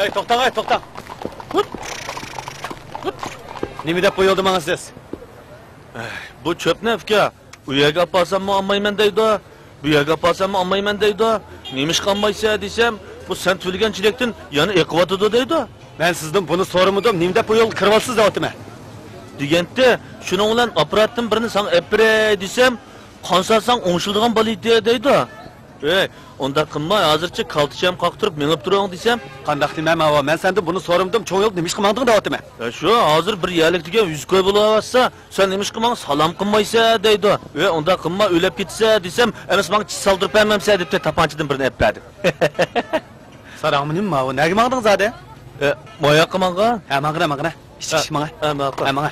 Hey, to'xtang. Nima deb qo'yildi siz? Bu çöp ne aka? U yerga olsam olmayman deydi. Bu yerga olsam olmayman deydi. Nemish qolmaysa desam, bu sen tülgen çilektin yana eqiyotidi deydi. Men sizdan buni so'ramadim. Nima deb qo'yildi? Kirvolsiz deyapman. Deganda, shuning bilan apparatdan birini san epire desam, qonsalsang o'ngshildigan bo'ladi deydi. Onda qilma, hozircha kalticham qaqtirib menib turing desam, Qandaq demam, men sendan buni so'ramadim. Cho'ng yo'q nima ish qilmanding deyapman. Shu hozir bir yalik degan 100 ko'y bo'layotsa, sen nima ish qilmang, salom qilmaysa deydi. Onda qilma, o'lib ketsa desam, emas men soldirib bermamsa deb tapanchadan birini epadi. Sarangmi nima? Nega mangding zade? Moya qilmanga? Ha, mang'ira. Ish manga. Ha, manga.